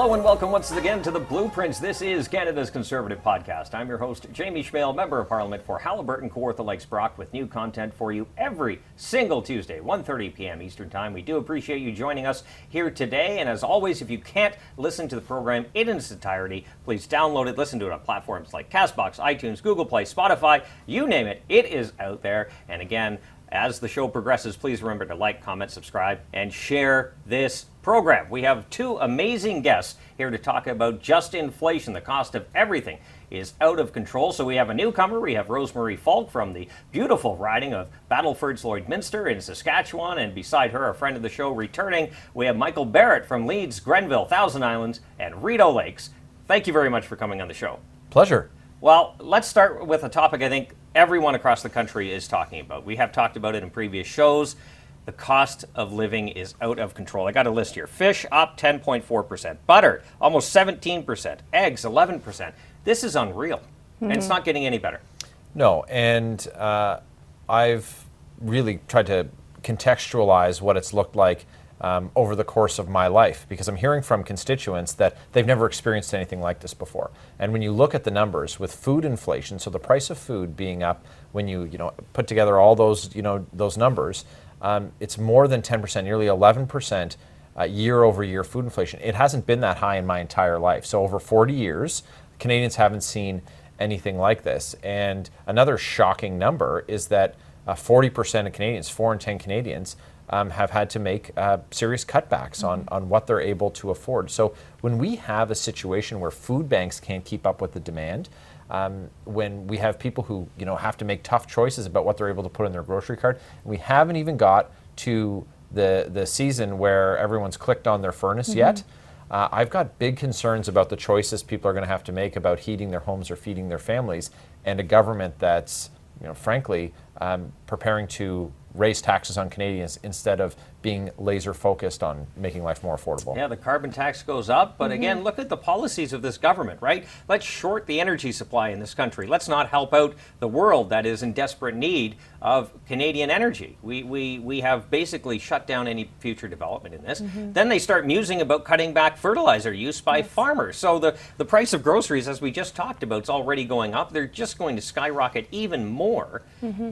Hello and welcome once again to the Blueprints. This is Canada's Conservative Podcast. I'm your host, Jamie Schmale, Member of Parliament for Haliburton, Kawartha Lakes, Brock, with new content for you every single Tuesday, 1:30 p.m. Eastern Time. We do appreciate you joining us here today. And as always, if you can't listen to the program in its entirety, please download it, listen to it on platforms like CastBox, iTunes, Google Play, Spotify, you name it, it is out there. And again, as the show progresses, please remember to like, comment, subscribe, and share this program. We have two amazing guests here to talk about just inflation. The cost of everything is out of control. So we have a newcomer. We have Rosemarie Falk from the beautiful riding of Battlefords, Lloydminster in Saskatchewan. And beside her, a friend of the show returning, we have Michael Barrett from Leeds-Grenville-Thousand Islands and Rideau Lakes. Thank you very much for coming on the show. Pleasure. Well, let's start with a topic I think everyone across the country is talking about. We have talked about it in previous shows. The cost of living is out of control. I got a list here. Fish up 10.4%. Butter almost 17%. Eggs 11%. This is unreal. And it's not getting any better. No, and I've really tried to contextualize what it's looked like over the course of my life, because I'm hearing from constituents that they've never experienced anything like this before. And when you look at the numbers with food inflation, so the price of food being up, when you put together all those those numbers, it's more than 10%, nearly 11% year over year food inflation. It hasn't been that high in my entire life. So over 40 years, Canadians haven't seen anything like this. And another shocking number is that 40% of Canadians, 4 in 10 Canadians, have had to make serious cutbacks on what they're able to afford. So when we have a situation where food banks can't keep up with the demand, when we have people who have to make tough choices about what they're able to put in their grocery cart, we haven't even got to the season where everyone's clicked on their furnace yet. I've got big concerns about the choices people are going to have to make about heating their homes or feeding their families, and a government that's frankly preparing to raise taxes on Canadians instead of being laser focused on making life more affordable. Yeah, the carbon tax goes up, but again, look at the policies of this government, right? Let's short the energy supply in this country. Let's not help out the world that is in desperate need of Canadian energy. We have basically shut down any future development in this. Then they start musing about cutting back fertilizer use by farmers. So the price of groceries, as we just talked about, is already going up. They're just going to skyrocket even more.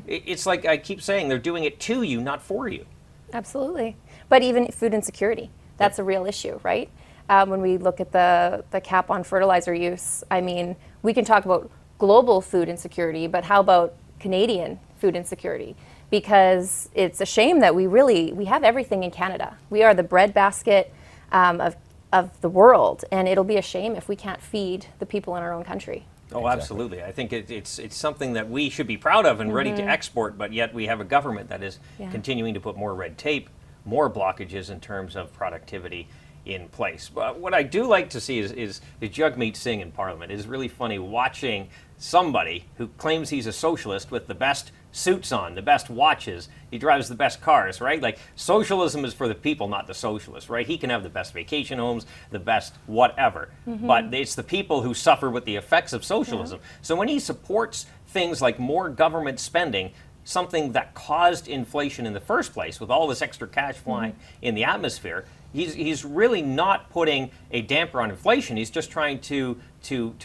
It's like I keep saying, they're doing it to you, not for you. Absolutely. But even food insecurity, that's a real issue, right? When we look at the cap on fertilizer use, I mean, we can talk about global food insecurity, but how about Canadian food insecurity? Because it's a shame that we have everything in Canada. We are the breadbasket of the world, and it'll be a shame if we can't feed the people in our own country. Oh, absolutely. I think it's something that we should be proud of and ready to export, but yet we have a government that is continuing to put more red tape, more blockages in terms of productivity in place. But what I do like to see is the Jagmeet Singh in Parliament. It is really funny watching somebody who claims he's a socialist with the best suits on, the best watches, he drives the best cars, right? Like, socialism is for the people, not the socialists, right? He can have the best vacation homes, the best whatever, but it's the people who suffer with the effects of socialism. So when he supports things like more government spending, something that caused inflation in the first place, with all this extra cash flying in the atmosphere, he's really not putting a damper on inflation. He's just trying to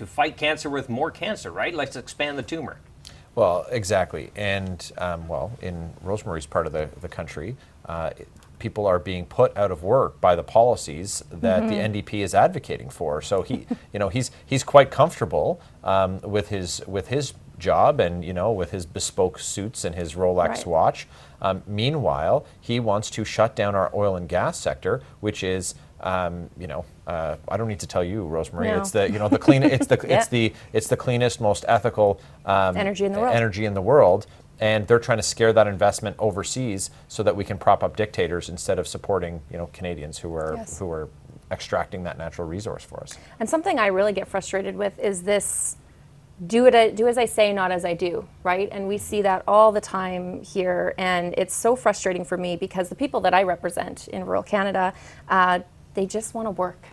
fight cancer with more cancer, right? Let's expand the tumor. Well, exactly. And, in Rosemarie's part of the country, people are being put out of work by the policies that the NDP is advocating for. So he's quite comfortable with his job and with his bespoke suits and his Rolex watch. Meanwhile, he wants to shut down our oil and gas sector, which is I don't need to tell you, Rosemarie. No. It's the clean. It's the cleanest, most ethical energy in the world. And they're trying to scare that investment overseas so that we can prop up dictators instead of supporting Canadians who are extracting that natural resource for us. And something I really get frustrated with is this: do as I say, not as I do, right? And we see that all the time here, and it's so frustrating for me because the people that I represent in rural Canada, they just want to work.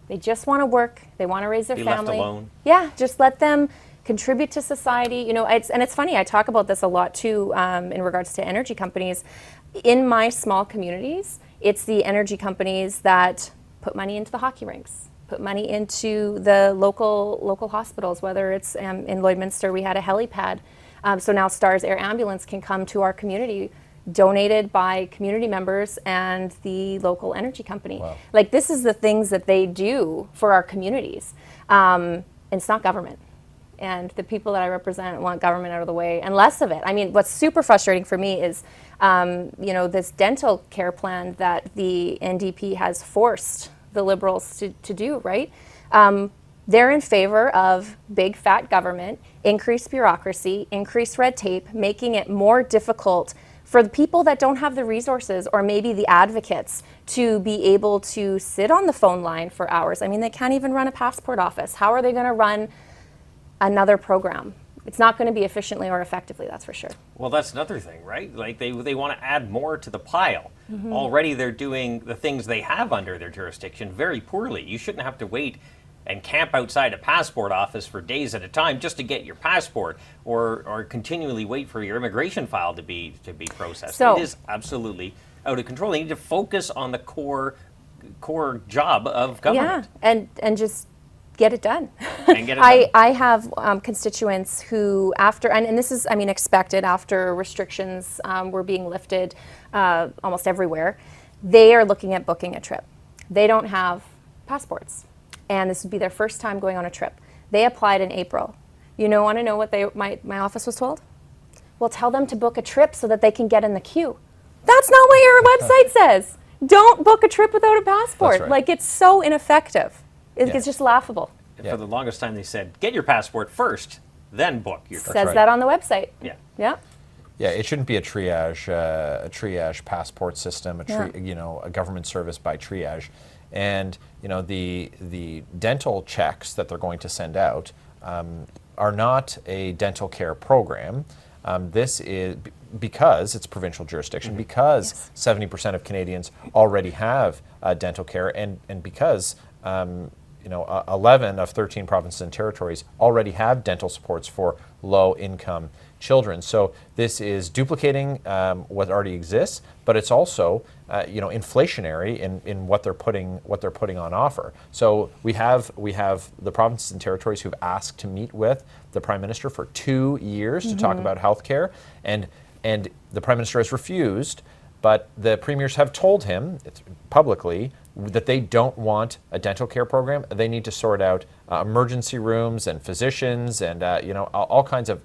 They just want to work. They want to raise their family. Be left alone. Yeah, just let them contribute to society. It's funny. I talk about this a lot too in regards to energy companies. In my small communities, it's the energy companies that put money into the hockey rinks, put money into the local hospitals, whether it's in Lloydminster, we had a helipad. So now STARS Air Ambulance can come to our community, donated by community members and the local energy company. Wow. Like, this is the things that they do for our communities. It's not government. And the people that I represent want government out of the way and less of it. I mean, what's super frustrating for me is, this dental care plan that the NDP has forced the Liberals to do, right? They're in favor of big fat government, increased bureaucracy, increased red tape, making it more difficult for the people that don't have the resources, or maybe the advocates, to be able to sit on the phone line for hours. I mean, they can't even run a passport office. How are they going to run another program? It's not going to be efficiently or effectively, that's for sure. Well, that's another thing, right? Like, they want to add more to the pile. Already they're doing the things they have under their jurisdiction very poorly. You shouldn't have to wait and camp outside a passport office for days at a time just to get your passport, or continually wait for your immigration file to be processed. So, it is absolutely out of control. They need to focus on the core job of government. Yeah, and just get it done. And get it done. I have constituents who, after, and this is, expected after restrictions were being lifted almost everywhere, they are looking at booking a trip. They don't have passports, and this would be their first time going on a trip. They applied in April. Want to know what my office was told? Well, tell them to book a trip so that they can get in the queue. That's not what your website says. Don't book a trip without a passport. That's right. Like, it's so ineffective. It's just laughable. For the longest time, they said, get your passport first, then book your trip. Says right. that on the website. Yeah. Yeah. Yeah, it shouldn't be a triage passport system, a government service by triage. And the dental checks that they're going to send out are not a dental care program. This is because it's provincial jurisdiction, because 70% of Canadians already have dental care, and because 11 of 13 provinces and territories already have dental supports for low-income children. So this is duplicating what already exists, but it's also inflationary in what they're putting on offer. So we have the provinces and territories who've asked to meet with the Prime Minister for 2 years to talk about healthcare, and the Prime Minister has refused. But the premiers have told him publicly that they don't want a dental care program. They need to sort out emergency rooms and physicians and all kinds of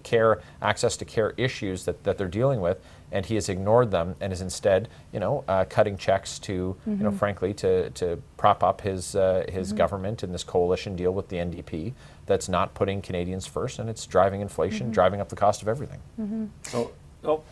access to care issues that they're dealing with. And he has ignored them and is instead cutting checks to frankly to prop up his government in this coalition deal with the NDP that's not putting Canadians first, and it's driving inflation, driving up the cost of everything. So.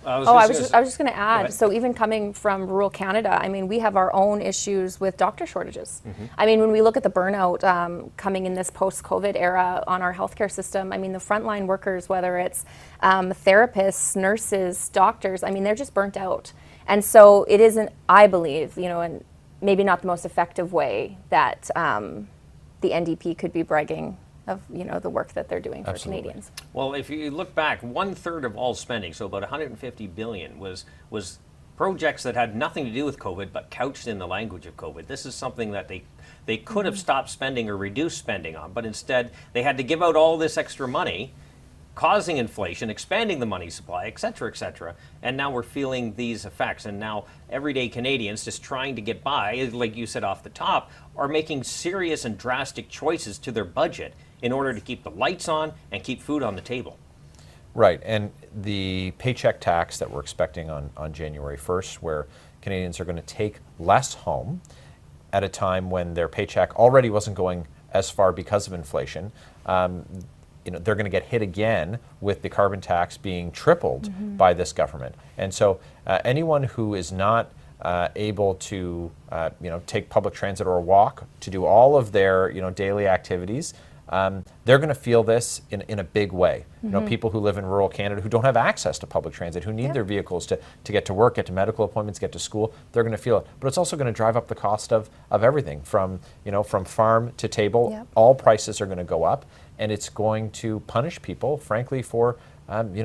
I was just going to add, so even coming from rural Canada, we have our own issues with doctor shortages. When we look at the burnout coming in this post-COVID era on our healthcare system, the frontline workers, whether it's therapists, nurses, doctors, they're just burnt out. And so it isn't, I believe, and maybe not the most effective way that the NDP could be bragging of the work that they're doing for Canadians. Well, if you look back, 1/3 of all spending, so about $150 billion, was projects that had nothing to do with COVID, but couched in the language of COVID. This is something that they could have stopped spending or reduced spending on, but instead they had to give out all this extra money, causing inflation, expanding the money supply, et cetera, and now we're feeling these effects. And now everyday Canadians, just trying to get by, like you said off the top, are making serious and drastic choices to their budget in order to keep the lights on and keep food on the table. Right, and the paycheck tax that we're expecting on January 1st, where Canadians are going to take less home at a time when their paycheck already wasn't going as far because of inflation, they're going to get hit again with the carbon tax being tripled by this government. And so anyone who is not able to take public transit or walk to do all of their daily activities, they're going to feel this in a big way. People who live in rural Canada who don't have access to public transit, who need their vehicles to get to work, get to medical appointments, get to school, they're going to feel it. But it's also going to drive up the cost of everything from farm to table. Yep. All prices are going to go up, and it's going to punish people, frankly, for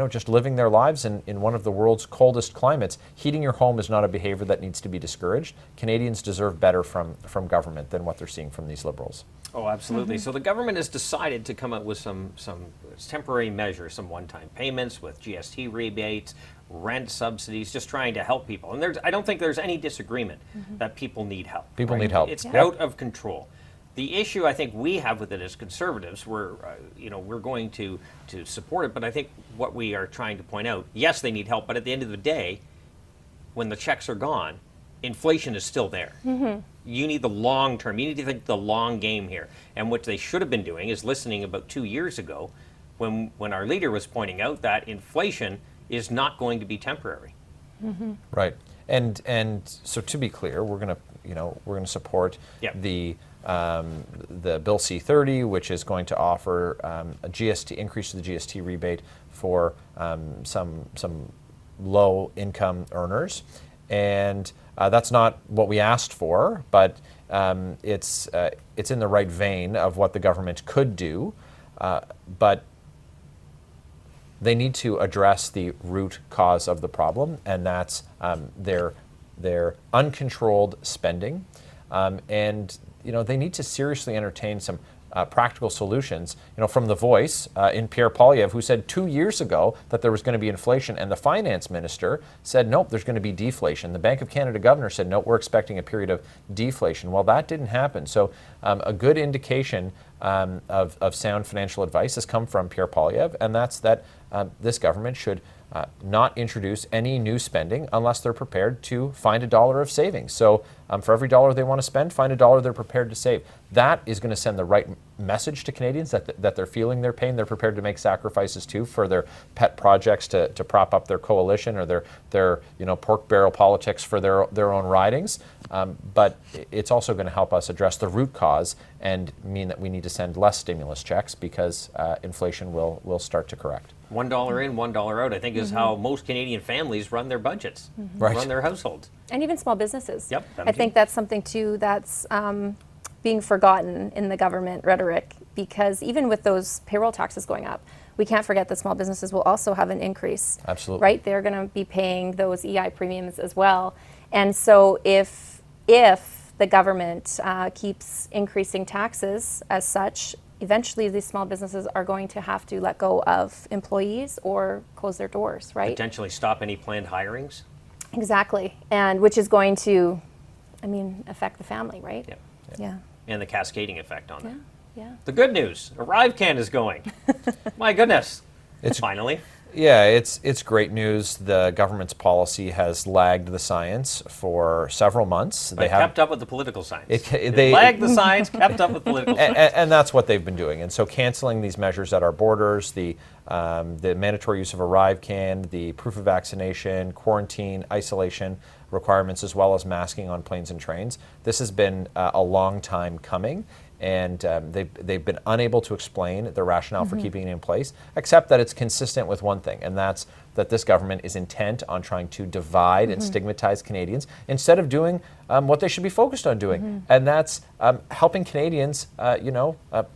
just living their lives in one of the world's coldest climates. Heating your home is not a behavior that needs to be discouraged. Canadians deserve better from government than what they're seeing from these Liberals. Oh, absolutely. So the government has decided to come up with some temporary measures, some one-time payments with GST rebates, rent subsidies, just trying to help people. And I don't think there's any disagreement that people need help. People need help. It's out of control. The issue I think we have with it as conservatives, we're going to support it, but I think what we are trying to point out, yes, they need help, but at the end of the day, when the checks are gone, inflation is still there. You need the long term. You need to think the long game here. And what they should have been doing is listening about 2 years ago when our leader was pointing out that inflation is not going to be temporary. Right. And so to be clear, we're going to support the Bill C-30, which is going to offer a GST increase to the GST rebate for some low income earners. And that's not what we asked for, but it's in the right vein of what the government could do. But they need to address the root cause of the problem, and that's their uncontrolled spending. And they need to seriously entertain some practical solutions. From The Voice in Pierre Poilievre, who said 2 years ago that there was going to be inflation, and the finance minister said, nope, there's going to be deflation. The Bank of Canada governor said, nope, we're expecting a period of deflation. Well, that didn't happen. So a good indication of sound financial advice has come from Pierre Poilievre, and that's that this government should not introduce any new spending unless they're prepared to find $1 of savings. So for every $1 they want to spend, find $1 they're prepared to save. That is going to send the right message to Canadians that they're feeling their pain. They're prepared to make sacrifices too for their pet projects to prop up their coalition or their pork barrel politics for their own ridings. But it's also going to help us address the root cause and mean that we need to send less stimulus checks because inflation will start to correct. $1 in, $1 out, I think, is how most Canadian families run their budgets, run their households. And even small businesses. Yep. I think that's something, too, that's being forgotten in the government rhetoric, because even with those payroll taxes going up, we can't forget that small businesses will also have an increase. Absolutely. Right? They're going to be paying those EI premiums as well. And so if the government keeps increasing taxes as such, eventually these small businesses are going to have to let go of employees or close their doors, right? Potentially stop any planned hirings. Exactly. And which is going to, affect the family, right? Yep. Yeah. And the cascading effect on that. Yeah. The good news, ArriveCan is going. My goodness. It's finally. Yeah, it's great news. The government's policy has lagged the science for several months. But kept up with the political science. They lagged the science, kept up with political science. And that's what they've been doing. And so canceling these measures at our borders, the mandatory use of ArriveCan, the proof of vaccination, quarantine, isolation requirements, as well as masking on planes and trains. This has been a long time coming. And they've been unable to explain the rationale for keeping it in place, except that it's consistent with one thing, and that's that this government is intent on trying to divide and stigmatize Canadians instead of doing what they should be focused on doing, and that's helping Canadians,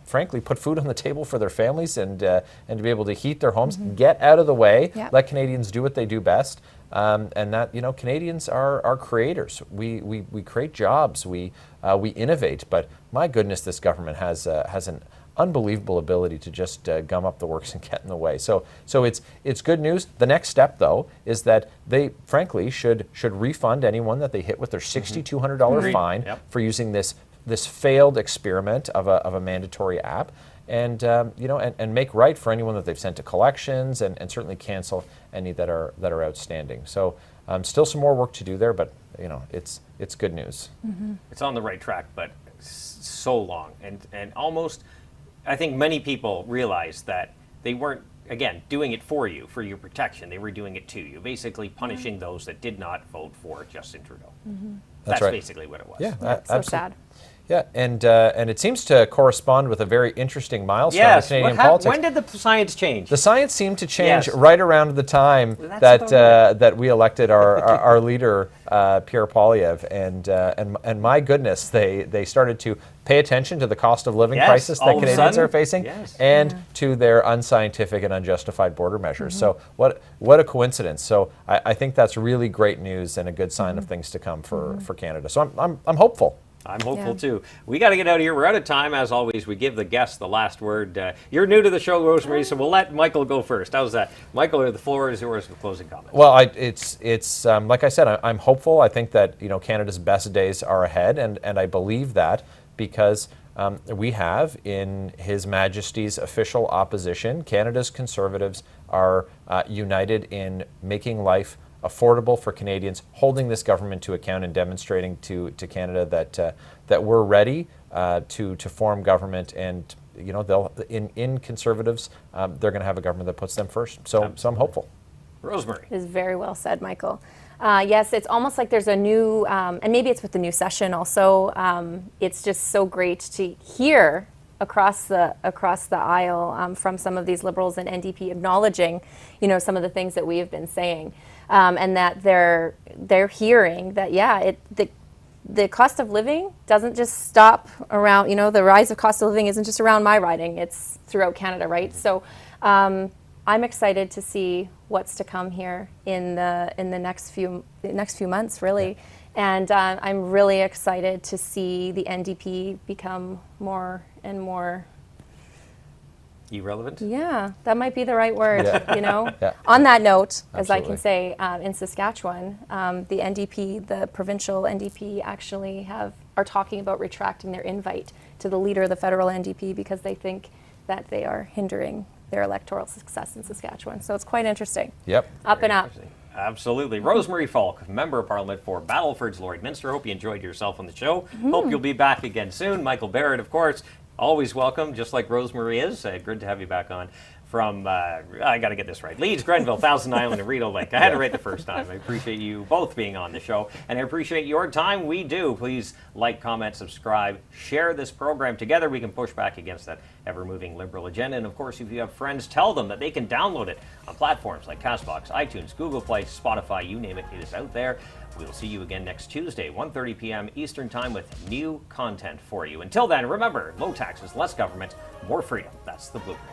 frankly, put food on the table for their families and to be able to heat their homes, get out of the way, let Canadians do what they do best. And that Canadians are creators. We create jobs. We innovate. But my goodness, this government has an unbelievable ability to just gum up the works and get in the way. So it's good news. The next step, though, is that they frankly should refund anyone that they hit with their $6,200 fine for using this failed experiment of a mandatory app. And and make right for anyone that they've sent to collections, and certainly cancel any that are outstanding. So still some more work to do there, but it's good news. It's on the right track, but so long, and almost, I think many people realize that they weren't, again, doing it for you, for your protection. They were doing it to you, basically punishing those that did not vote for Justin Trudeau. That's right. Basically what it was. Yeah, So absolutely. sad. Yeah, and it seems to correspond with a very interesting milestone in Canadian politics. When did the science change? The science seemed to change Yes. right around the time that we elected our leader, Pierre Poilievre, and my goodness, they started to pay attention to the cost of living crisis that Canadians are facing, and to their unscientific and unjustified border measures. So what a coincidence! So I think that's really great news and a good sign of things to come for Canada. So I'm hopeful. I'm hopeful too. We got to get out of here. We're out of time. As always, we give the guests the last word. You're new to the show, Rosemarie, so we'll let Michael go first. How's that? Michael, the floor is yours for closing comments. Well, it's like I said, I'm hopeful. I think that Canada's best days are ahead, and I believe that because we have in His Majesty's official opposition, Canada's Conservatives are united in making life affordable for Canadians, holding this government to account and demonstrating to Canada that we're ready to form government, and they'll in Conservatives they're going to have a government that puts them first. So I'm hopeful. Rosemarie. It is very well said, Michael. Yes, it's almost like there's a new, and maybe it's with the new session also. It's just so great to hear across the aisle from some of these Liberals and NDP acknowledging, some of the things that we have been saying. And that they're hearing that, the cost of living doesn't just stop around, the rise of cost of living isn't just around my riding, it's throughout Canada, right? So I'm excited to see what's to come here in the next few months, really. And I'm really excited to see the NDP become more and more irrelevant? Yeah, that might be the right word, Yeah. On that note, as I Absolutely. can say, in Saskatchewan, the NDP, the provincial NDP actually are talking about retracting their invite to the leader of the federal NDP because they think that they are hindering their electoral success in Saskatchewan. So it's quite interesting. Yep. Up and up. Absolutely. Rosemarie Falk, Member of Parliament for Battlefords, Lloydminster. Hope you enjoyed yourself on the show. Hope you'll be back again soon. Michael Barrett, of course, always welcome, just like Rosemarie is. Good to have you back on from, I got to get this right, Leeds-Grenville-Thousand Island and Rideau Lake. I had it right the first time. I appreciate you both being on the show, and I appreciate your time. We do. Please like, comment, subscribe, share this program. Together we can push back against that ever-moving Liberal agenda. And of course, if you have friends, tell them that they can download it on platforms like CastBox, iTunes, Google Play, Spotify, you name it, it is out there. We'll see you again next Tuesday, 1:30 p.m. Eastern Time with new content for you. Until then, remember, low taxes, less government, more freedom. That's the blueprint.